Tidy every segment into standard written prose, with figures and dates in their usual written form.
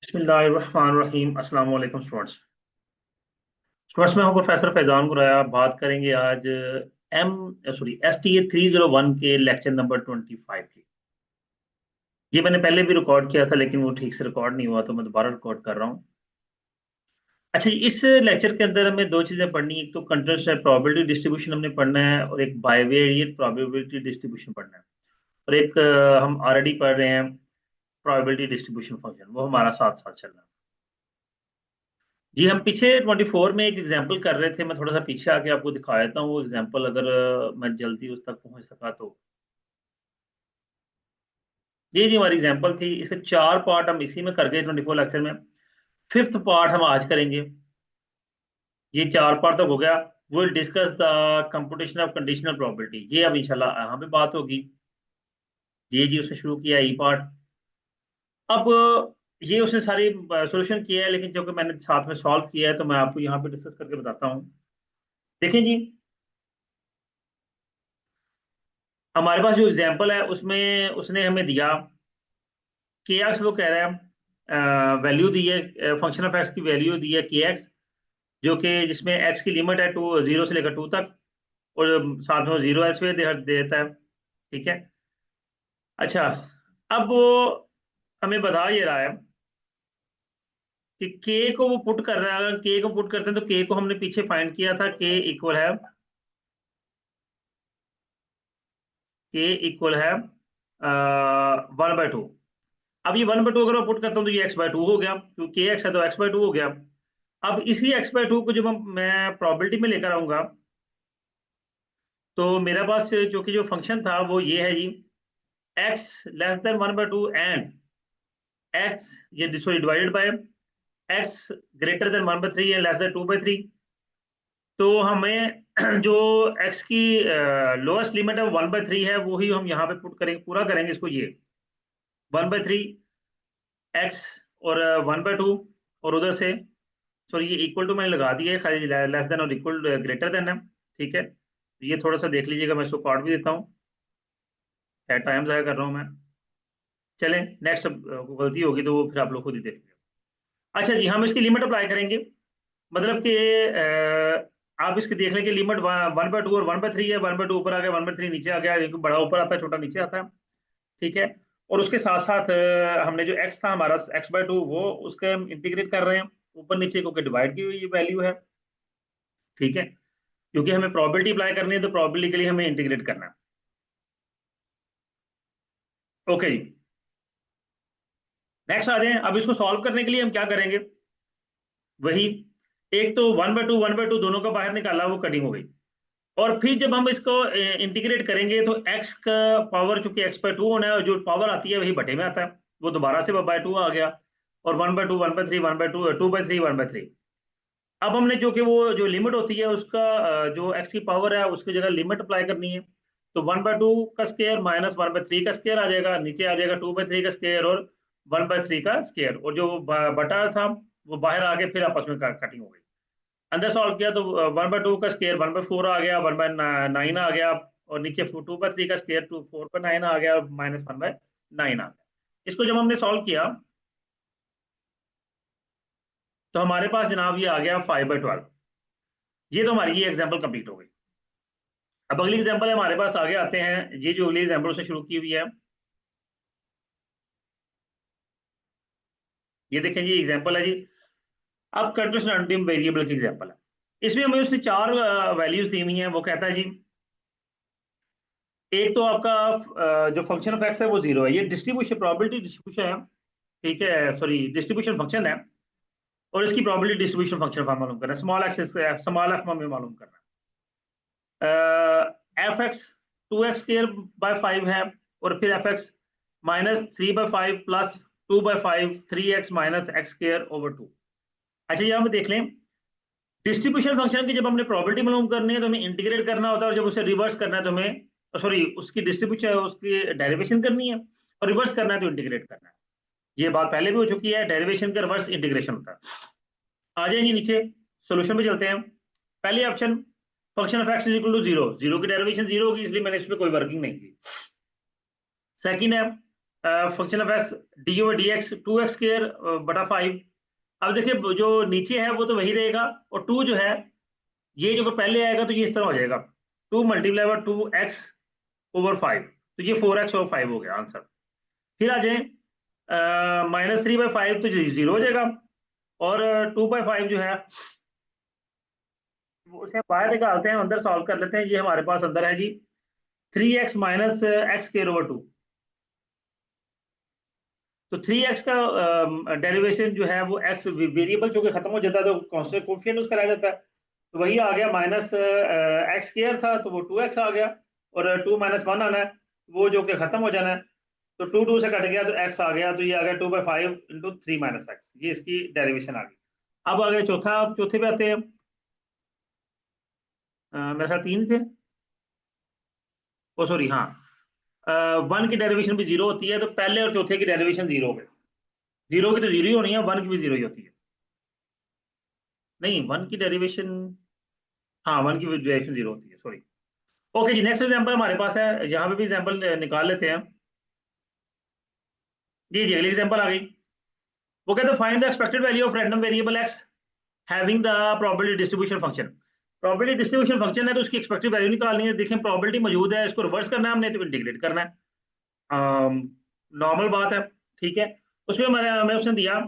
बिस्मिल्लाहिर्रहमानिर्रहीम। अस्सलाम वालेकुम स्टूडेंट्स। मैं हूं प्रोफेसर फैजान गुराया। बात करेंगे आज एम STA 301 के लेक्चर नंबर 25 की। ये मैंने पहले भी रिकॉर्ड किया था लेकिन वो ठीक से रिकॉर्ड नहीं हुआ, तो मैं दोबारा रिकॉर्ड कर रहा हूँ। अच्छा, इस लेक्चर के अंदर हमें दो चीजें पढ़नी है। एक तो कंट्रोल प्रोबेबिलिटी डिस्ट्रीब्यूशन हमने पढ़ना है, और एक बाइवेरिएट प्रोबेबिलिटी डिस्ट्रीब्यूशन पढ़ना है। और एक हम ऑलरेडी पढ़ रहे हैं प्रोबेबिलिटी डिस्ट्रीब्यूशन फंक्शन, वो हमारा साथ साथ चल रहा है। जी, हम पीछे 24 में एक एग्जांपल कर रहे थे। मैं थोड़ा सा पीछे आके आपको दिखा देता हूँ वो एग्जांपल, अगर मैं जल्दी उस तक पहुंच सका तो। ये जी हमारी एग्जांपल थी। इसके चार पार्ट हम इसी में कर गए 24 लेक्चर में। फिफ्थ पार्ट हम आज करेंगे। ये चार पार्ट तक हो गया। Will discuss the computation of conditional probability, ये अब इंशाल्लाह यहाँ पे बात होगी। ये जी उसने शुरू किया ई पार्ट। अब ये उसने सारी सोल्यूशन किया है, लेकिन जो कि मैंने साथ में सॉल्व किया है तो मैं आपको यहाँ पे डिस्कस करके बताता हूँ। देखें जी, हमारे पास जो एग्जाम्पल है उसमें उसने हमें दिया के एक्स। वो कह रहा है वैल्यू दी है, फंक्शन ऑफ एक्स की वैल्यू दी है के एक्स, जो कि जिसमें एक्स की लिमिट है 0 से लेकर 2 तक, और साथ में वो जीरो एल्सवेयर दे देता है। ठीक है। अच्छा, अब वो हमें बता ये रहा है कि के को वो पुट कर रहा है। अगर के को पुट करते हैं तो के को हमने पीछे फाइंड किया था, के इक्वल है 1/2। अब ये 1/2 अगर मैं पुट करता हूँ तो ये x/2 हो गया, क्योंकि के एक्स है तो x/2 हो गया। अब इसी x/2 को जब मैं प्रोबेबिलिटी में लेकर आऊंगा, तो मेरे पास जो कि जो फंक्शन था वो ये है जी, x < 1/2 एंड x, ये sorry divided by x < 1/3 and < 2/3। तो हमें जो x की लोएस्ट लिमिट है 1/3 है, वो ही हम यहाँ पे पुट करेंगे, पूरा करेंगे इसको। ये 1/3 x और 1/2, और उधर से सॉरी ये इक्वल टू मैंने लगा दिया है, खाली लेस देन और इक्वल ग्रेटर देन है। ठीक है, ये थोड़ा सा देख लीजिएगा, मैं इसको काट भी देता हूँ, क्या टाइम ज़ाया कर रहा हूँ मैं। चलें नेक्स्ट, गलती होगी तो वो फिर आप लोग खुद ही देख लीजिए। अच्छा जी, हम इसकी लिमिट अप्लाई करेंगे। मतलब कि आप इसकी देख लें कि लिमिट 1/2 और 1/3 है। 1/2 ऊपर आ गया, 1/3 नीचे आ गया, एक बड़ा ऊपर आता है छोटा नीचे आता है। ठीक है। और उसके साथ साथ हमने जो x था हमारा x/2, वो उसके हम इंटीग्रेट कर रहे हैं ऊपर नीचे, क्योंकि डिवाइड की हुई वैल्यू है। ठीक है, क्योंकि हमें प्रोबेबिलिटी अप्लाई करनी है तो प्रोबेबिलिटी के लिए हमें इंटीग्रेट करना है। ओके जी, नेक्स्ट आ जाए। अब इसको सॉल्व करने के लिए हम क्या करेंगे, वही एक तो 1/2 दोनों का बाहर निकाला, वो कटिंग हो गई। और फिर जब हम इसको इंटीग्रेट करेंगे तो x का पावर, चूंकि x/2 होना है, और जो पावर आती है वही बटे में आता है, वो दोबारा से 2 आ गया। और 1/2 1/3 1/2 2/3 1/3। अब हमने जो कि वो जो लिमिट होती है उसका, जो x की पावर है उसकी जगह लिमिट अप्लाई करनी है। तो 1/2 का स्केयर माइनस 1/3 का स्केयर आ जाएगा, नीचे आ जाएगा 2/3 का स्केयर और 1/3 का स्केयर, और जो बटा था वो बाहर आके फिर आपस में कटिंग हो गई। अंदर सॉल्व किया तो 1/2 का स्केयर 1/4 आ गया, 1/9 आ गया, और नीचे 2/3 का स्केयर 4/9 आ गया, माइनस 1/9 आ गया। इसको जब हमने सॉल्व किया तो हमारे पास जनाब ये आ गया 5/12। ये तो हमारी ये एग्जाम्पल कंप्लीट हो गई। अब अगली एग्जाम्पल है हमारे पास, आगे आते हैं। ये जो अगली एग्जाम्पल से शुरू की हुई है, ये देखें जी एग्जाम्पल है जी। अब कंडीशनल अनडिम वेरिएबल की एग्जाम्पल है। इसमें हमें उसने चार वैल्यूज दी हुई हैं। वो कहता है जी, एक तो आपका जो फंक्शन ऑफ एक्स है वो जीरो है। ये डिस्ट्रीब्यूशन प्रोबेबिलिटी डिस्ट्रीब्यूशन है। ठीक है, सॉरी डिस्ट्रीब्यूशन फंक्शन है, और इसकी प्रोबेबिलिटी डिस्ट्रीब्यूशन फंक्शन का मालूम करना है। स्मॉल एफ में मालूम करना है। एफ एक्स 2x² बाय 5 है, और फिर F x -3/5 plus 2/5 3x minus x² over 2। अच्छा, ये हम देख लें, डिस्ट्रीब्यूशन फंक्शन की जब हमने प्रोबेबिलिटी मालूम करनी है तो हमें इंटीग्रेट करना होता है, और जब उसे रिवर्स करना है तो हमें, सॉरी उसकी डिस्ट्रीब्यूशन उसकी डेरिवेशन करनी है, और रिवर्स करना है तो इंटीग्रेट करना है। ये बात पहले भी हो चुकी है, डेरिवेशन का रिवर्स इंटीग्रेशन होता है। आ जाएंगे नीचे, सोल्यूशन पे चलते हैं। पहले option, function of x is equal to zero, zero की डेरिवेशन जीरो होगी, इसलिए मैंने इस पर कोई वर्किंग नहीं की। सेकंड है function of S D over D x 2x² बटा 5। अब देखिए जो नीचे है वो तो वही रहेगा, और 2 जो है ये जो पहले आएगा तो ये इस तरह हो जाएगा, 2 मल्टीप्लाई बाय 2x ओवर 5, तो ये 4x ओवर 5 हो गया आंसर। फिर आ जाए -3/5 तो 0 हो जाएगा, और 2/5 जो है वो उसे हम बाहर निकालते हैं, अंदर सॉल्व कर लेते हैं। ये हमारे पास अंदर है जी 3x minus x care over 2। तो 3x का डेरिवेशन जो है वो x वेरिएबल चूंकि खत्म हो जाता है तो कांस्टेंट कोफिशिएंट उसका रह जाता है, तो वही आ गया माइनस एक्स केयर था तो वो 2x आ गया, और 2 - 1 आना है वो जो कि खत्म हो जाना है, तो 2 से कट गया तो x आ गया, तो ये आ गया 2/5 इंटू 3 - x, ये इसकी डेरिवेशन आ गई। अब आ गए चौथा, चौथे पे आते हैं। मेरे ख्याल 3 थे, ओ सॉरी हाँ, 1 की डेरिवेशन भी 0 होती है, तो पहले और चौथे की डेरिवेशन 0 हो गई। 0 की तो 0 ही होनी है, 1 की भी 0 ही होती है। नहीं, 1 की डेरिवेशन, हाँ 1 की डेरिवेशन 0 होती है, सॉरी। ओके जी, नेक्स्ट एग्जांपल हमारे पास है, यहाँ पे भी एग्जांपल निकाल लेते हैं। जी अगली एग्जांपल आ गई। वो कहते हैं find the expected value of random variable x having the probability distribution function. Probability distribution function है तो उसकी एक्सपेक्टेड वैल्यू निकालनी है। देखिए प्रोबेबिलिटी मौजूद है, इसको रिवर्स करना है हमने, तो इंटीग्रेट करना है, नॉर्मल बात है, ठीक है। उसमें हमारे हमें उसने दिया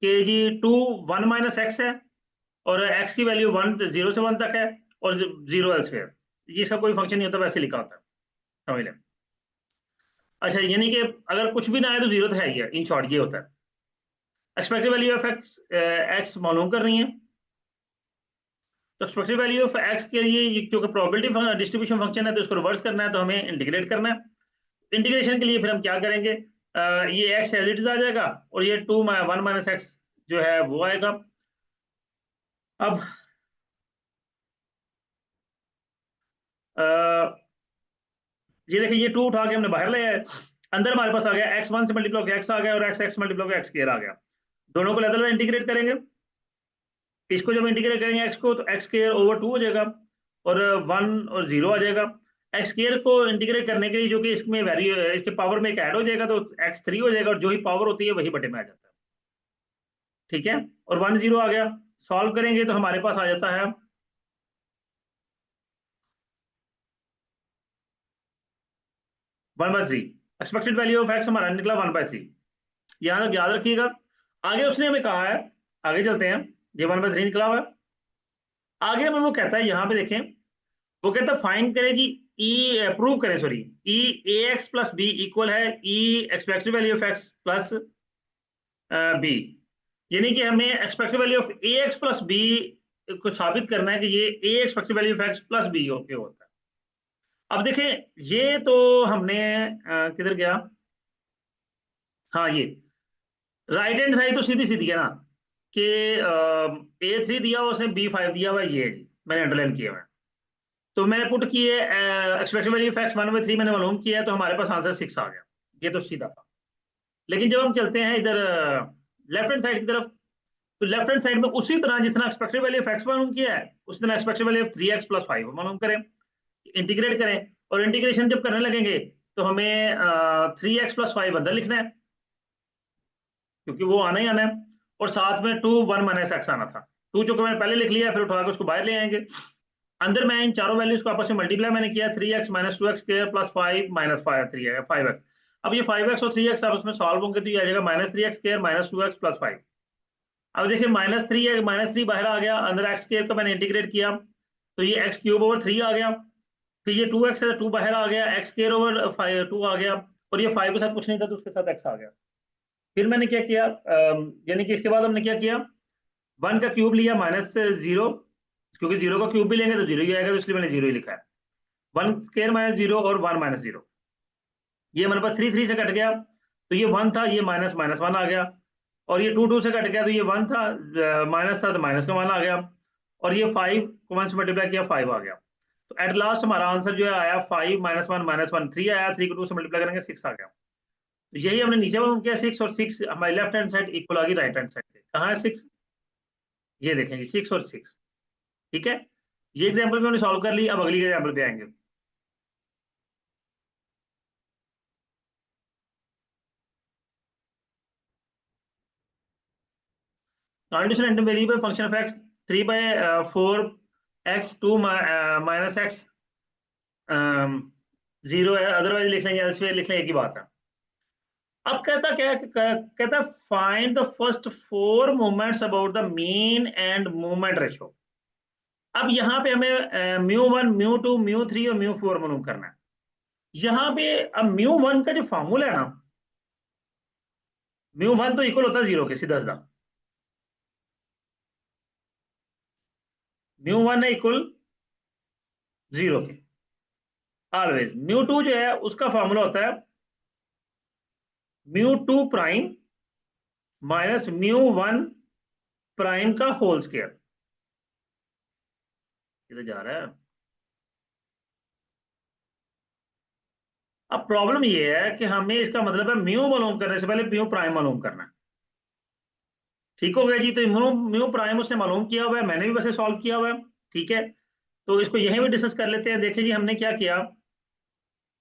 कि जी 2 1 माइनस एक्स है, और एक्स की वैल्यू 1 0 से 1 तक है, और 0 एल्सवेयर, ये सब कोई फंक्शन नहीं होता, वैसे लिखा होता है, समझ लें। अच्छा, यानी कि अगर कुछ भी ना आए तो 0 तो है ही है, इन शॉर्ट ये होता है। Expected value of x, x मालूम करनी है, तो एक्सपेक्टेड वैल्यू ऑफ एक्स के लिए जो कि प्रोबेबिलिटी डिस्ट्रीब्यूशन फंक्शन है तो इसको रिवर्स करना है, तो हमें इंटीग्रेट करना है। इंटीग्रेशन के लिए फिर हम क्या करेंगे, ये एक्स एज इट इज आ जाएगा, और ये 2 1 माइनस एक्स जो है वो आएगा। अब ये देखिए ये 2 उठा के हमने बाहर ले आए, अंदर हमारे पास आ गया x1 से मल्टीप्लाई होकर x आ गया, और x मल्टीप्लाई होकर x स्क्वायर आ गया। दोनों को अलग अलग इंटीग्रेट करेंगे, इसको जब इंटीग्रेट करेंगे x को, तो x स्क्वायर ओवर 2 हो जाएगा, और 1 और 0 आ जाएगा। एक्स स्क्वायर को इंटीग्रेट करने के लिए जो कि इसमें वैल्यू इसके पावर में एक ऐड हो जाएगा, तो x3 हो जाएगा, और जो ही पावर होती है वही बटे में आ जाता है, ठीक है। और 1 0 आ गया, सॉल्व करेंगे तो हमारे पास आ जाता है 1/3। एक्सपेक्टेड वैल्यू ऑफ एक्स हमारा निकला 1/3, यहाँ तक याद रखिएगा। आगे उसने हमें कहा है, आगे चलते हैं, ये 1/3 निकला हुआ है। आगे हमें वो कहता है, यहाँ पे देखें, वो कहता है फाइंड करें जी, ई प्रूव करें, sorry, E a x plus b equal है E expected value of x plus b. यानी कि हमें expected value of a x plus b को साबित करना है कि ये a expected value of x plus b okay होता है। अब देखें, ये तो हमने किधर गया, हाँ ये राइट हैंड साइड तो सीधी सीधी है ना, कि A3 दिया हुआ उसने B5 दिया हुआ, ये है जी, मैंने अंडरलाइन किया हुआ है। तो मैंने पुट किए एक्सपेक्टेड वैल्यू ऑफ एक्स 1/3 मैंने मालूम किया है, तो हमारे पास आंसर 6 आ गया, ये तो सीधा था। लेकिन जब हम चलते हैं इधर लेफ्ट हैंड साइड की तरफ, तो लेफ्ट हैंड साइड में उसी तरह जितना एक्सपेक्टेड वैल्यू ऑफ एक्स मालूम किया है, उसी तरह एक्सपेक्टेड वैल्यू ऑफ 3x + 5 मालूम करें, इंटीग्रेट करें, और इंटीग्रेशन जब करने लगेंगे तो हमें 3x + 5 अंदर लिखना है, क्योंकि वो आना ही आना है, और साथ में 2 1 माइनस एक्स आना था। 2 चूंकि मैंने पहले लिख लिया, फिर उठा के उसको बाहर ले आएंगे। अंदर मैं इन चारों वैल्यूज को आपस में मल्टीप्लाई मैंने किया, 3x - 2x स्क्वायर प्लस 5 - 5 3 है 5x। अब ये 5x और 3x आपस में सॉल्व होंगे तो ये आ जाएगा -3x स्क्वायर - 2x + 5। अब देखिए -3 है, -3 बाहर आ गया, अंदर x स्क्वायर का मैंने इंटीग्रेट किया, तो ये x³ / 3 आ गया। फिर ये 2x है, 2 बाहर आ गया, x² / 2 आ गया, और ये 5 के साथ कुछ नहीं था तो उसके साथ x आ गया। फिर मैंने क्या किया, यानी कि इसके बाद हमने क्या किया, 1 का क्यूब लिया -0, क्योंकि 0 का क्यूब भी लेंगे तो 0 ही आएगा, तो इसलिए मैंने 0 ही लिखा है। 1 स्क्वायर -0 और 1 - 0, ये हमारे पास 3 3 से कट गया, तो ये 1 था, ये -1 आ गया, और ये 2 2 से कट गया, तो ये 1 था, माइनस था तो माइनस का 1 आ गया, और ये 5 को 1 से मल्टीप्लाई किया, 5 आ गया। तो एट लास्ट हमारा आंसर जो है आया 5 - 1 3 आया, 3 को 2 से मल्टीप्लाई करेंगे 6 आ गया। तो यही हमने नीचे में किया 6, और 6 हमारी लेफ्ट हैंड साइड इक्वल आ गई राइट हैंड साइड पे। कहाँ है 6, ये देखें जी 6 और 6, ठीक है। ये एग्जाम्पल भी हमने सॉल्व कर ली, अब अगली एग्जाम्पल पे आएंगे। Non variable function of x 3/4 x 2 minus x 0 है, अदरवाइज लिख लेंगे, एल्सवेयर लिख लेंगे, एक ही बात है। अब कहता क्या है, कहता find the first 4 moments about the mean end moment ratio. अब यहाँ पे हमें म्यू 1 म्यू 2 म्यू 3 और म्यू 4 मालूम करना है। यहाँ पे अब म्यू 1 का जो फॉर्मूला है ना, म्यू 1 तो इक्वल होता है 0 के, सीधा सीधा। म्यू 1 है इक्वल 0 के ऑलवेज। म्यू 2 जो है उसका फॉर्मूला होता है mu 2 prime minus mu 1 prime का होल स्क्वायर। इधर जा रहा है। अब प्रॉब्लम ये है कि हमें इसका मतलब है म्यू मालूम करने से पहले म्यू प्राइम मालूम करना है। ठीक हो गया जी। तो म्यू म्यू प्राइम उसने मालूम किया हुआ है, मैंने भी वैसे सॉल्व किया हुआ है। ठीक है, तो इसको यहीं भी डिस्कस कर लेते हैं। देखिए जी, हमने क्या किया,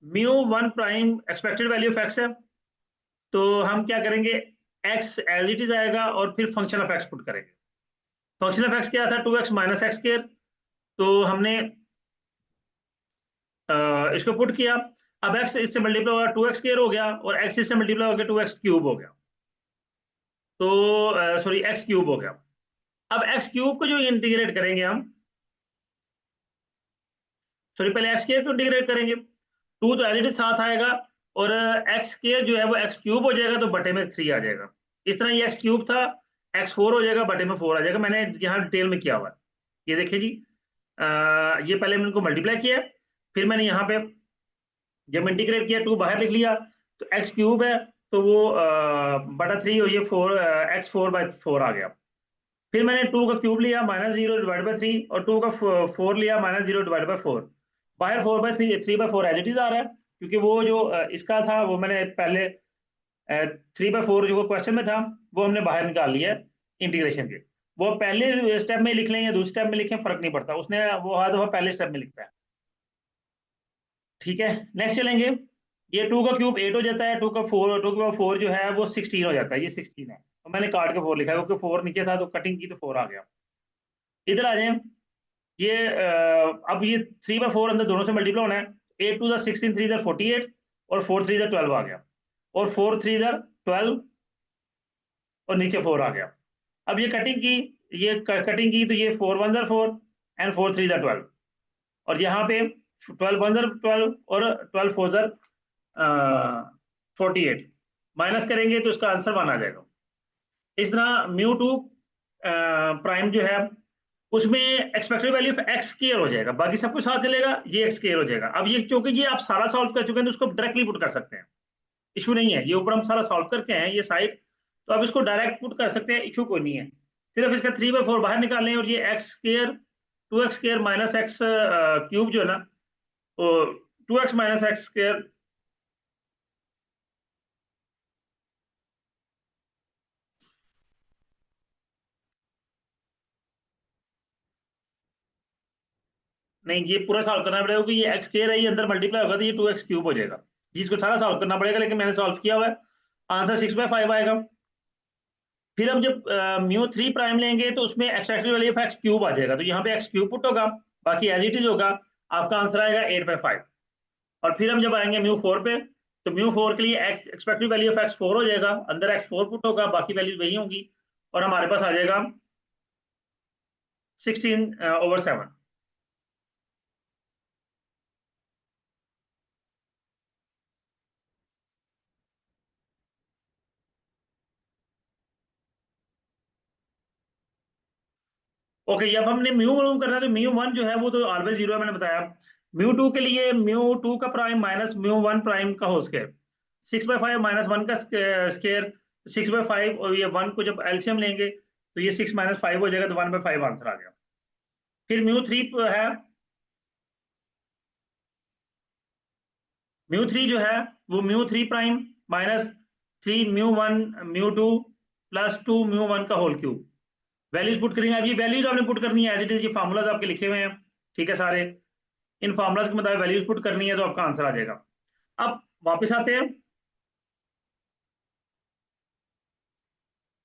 mu 1 prime expected value of x है, तो हम क्या करेंगे, एक्स एज इट इज आएगा और फिर फंक्शन ऑफ एक्स पुट करेंगे। फंक्शन ऑफ एक्स क्या था, 2x माइनस एक्स स्क्वायर। तो हमने इसको पुट किया। अब x इससे मल्टीप्लाई होगा 2x स्क्वायर हो गया, और x इससे मल्टीप्लाई होगा 2x क्यूब हो गया। तो सॉरी, x क्यूब हो गया। अब x क्यूब को जो इंटीग्रेट करेंगे हम, सॉरी पहले एक्स स्क्वायर को इंटीग्रेट करेंगे। 2 तो एज इट इज साथ आएगा, और एक्स स्क्वायर जो है वो एक्स क्यूब हो जाएगा, तो बटे में 3 आ जाएगा। इस तरह ये एक्स क्यूब था, x4 हो जाएगा, बटे में 4 आ जाएगा। मैंने यहाँ डिटेल में किया हुआ है, ये देखिए जी। ये पहले मैंने इनको मल्टीप्लाई किया, फिर मैंने यहाँ पे जब इंटीग्रेट किया 2 बाहर लिख लिया, तो एक्स क्यूब है, तो वो बटा 3, और ये 4 x4/4 आ गया। फिर मैंने 2 का क्यूब लिया -0/3, और 2 का 4 लिया -0/4। बाहर 4/3 एज इट इज आ रहा है, क्योंकि वो जो इसका था वो मैंने पहले 3/4 जो क्वेश्चन में था वो हमने बाहर निकाल लिया इंटीग्रेशन के। वो पहले स्टेप में लिख लें या दूसरे स्टेप में लिखें, फर्क नहीं पड़ता, उसने वो हर दफा पहले स्टेप में लिखता है। ठीक है, नेक्स्ट चलेंगे। ये 2 का क्यूब 8 हो जाता है, 2 का 4 जो है वो 16 हो जाता है, ये 16 है, तो मैंने काट के 4 लिखा है, क्योंकि 4 नीचे था तो कटिंग की तो 4 आ गया। इधर आ जाए, ये अब ये 3/4 अंदर दोनों से मल्टीप्लाई होना है। 8 2 16, 3 48, और 4 3 12 आ गया, और 4 3 12, और नीचे 4 आ गया। अब ये कटिंग की, ये कटिंग की, तो ये 4 1 4 एंड 4 3 12, और यहाँ पे 12 1 12, और 12 4 48 माइनस करेंगे तो इसका आंसर 1 आ जाएगा। इस तरह म्यू 2 प्राइम जो है उसमें expected value of x square हो जाएगा, बाकी सब कुछ साथ चलेगा, ये एक्स स्क्वायर हो जाएगा। अब ये चूंकि ये आप सारा सॉल्व कर चुके हैं, तो उसको डायरेक्टली पुट कर सकते हैं, इशू नहीं है। ये ऊपर हम सारा सॉल्व करके हैं ये साइड, तो अब इसको डायरेक्ट पुट कर सकते हैं, इशू कोई नहीं है। सिर्फ इसका 3/4 बाहर निकाल लें, और ये x square 2x square minus x cube जो है ना, तो 2x माइनस एक्स स्क्वायर, नहीं ये पूरा सॉल्व करना पड़ेगा, क्योंकि ये एक्स स्क्वायर है, ये अंदर मल्टीप्लाई होगा तो ये 2x क्यूब हो जाएगा। जिसको सारा सॉल्व करना पड़ेगा, लेकिन मैंने सॉल्व किया हुआ है, आंसर 6/5 आएगा। फिर हम जब म्यू 3 प्राइम लेंगे, तो उसमें expected value of x cube आ जाएगा, तो यहाँ पे एक्स क्यूब पुट होगा, बाकी एज इट इज होगा। आपका आंसर आएगा 8/5। और फिर हम जब आएंगे म्यू 4 पे, तो म्यू 4 के लिए x expected value of x4 हो जाएगा, अंदर x4 पुट होगा, बाकी वैल्यूज वही होंगी, और हमारे पास आ जाएगा 16/7। ओके, जब हमने म्यू मालूम करना है, तो म्यू 1 जो है वो तो ऑलवेज 0 है, मैंने बताया। म्यू 2 के लिए म्यू 2 का प्राइम माइनस म्यू 1 प्राइम का होल स्क्वायर, 6/5 -1 का स्क्वायर, 6/5, और ये 1 को जब एलसीएम लेंगे तो ये 6 - 5 हो जाएगा, तो 1/5 आंसर आ गया। फिर म्यू 3 है, म्यू 3 जो है वो mu 3 prime minus 3 mu 1 mu 2 +2 mu 1 का होल क्यूब। वैल्यूज पुट करेंगे। अब ये वैल्यूज आपने पुट करनी है एज इट इज, ये फार्मूलाज आपके लिखे हुए हैं, ठीक है सारे। इन फार्मूलाज के मुताबिक वैल्यूज पुट करनी है, तो आपका आंसर आ जाएगा। अब वापस आते हैं।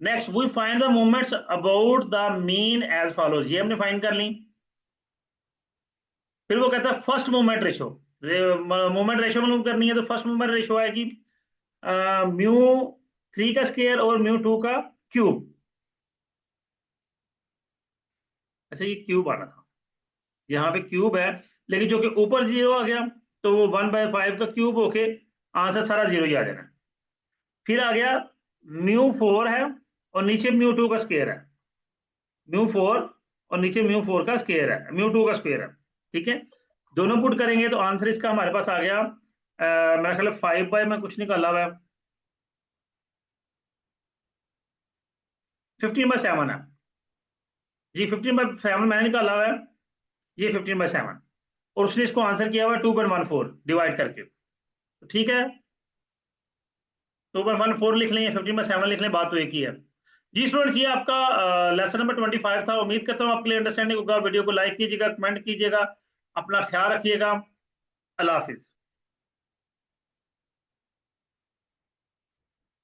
Next we find the moments about the mean as follows, ये हमने फाइंड कर ली। फिर वो कहता है first moment ratio, moment ratio मालूम करनी है, तो फर्स्ट मोमेंट रेशो आएगी म्यू 3 का स्क्वायर और म्यू 2 का क्यूब। अच्छा ये क्यूब आना था, यहाँ पे क्यूब है, लेकिन जो कि ऊपर 0 आ गया, तो वो 1/5 का क्यूब होके आंसर सारा 0 ही आ जाना। फिर आ गया म्यू 4 है और नीचे म्यू 2 का स्क्वायर है, म्यू 4 और नीचे म्यू 4 का स्क्वायर है, म्यू 2 का स्क्वायर है। ठीक है, दोनों पुट करेंगे तो आंसर इसका हमारे पास आ गया मेरा ख्याल 5 में कुछ निकाला हुआ है, 15/7 है जी, 15/7 मैंने निकाला हुआ है, ये 15/7, और उसने इसको आंसर किया हुआ है 2.14 डिवाइड करके। तो ठीक है, 2.14 लिख लें या 15/7 लिख लें, बात तो एक ही है। जी स्टूडेंट्स, ये आपका लेसन नंबर 25 था। उम्मीद करता हूँ आपके लिए अंडरस्टैंडिंग होगा। वीडियो को लाइक कीजिएगा, कमेंट कीजिएगा, अपना ख्याल रखिएगा। अल्लाह हाफिज।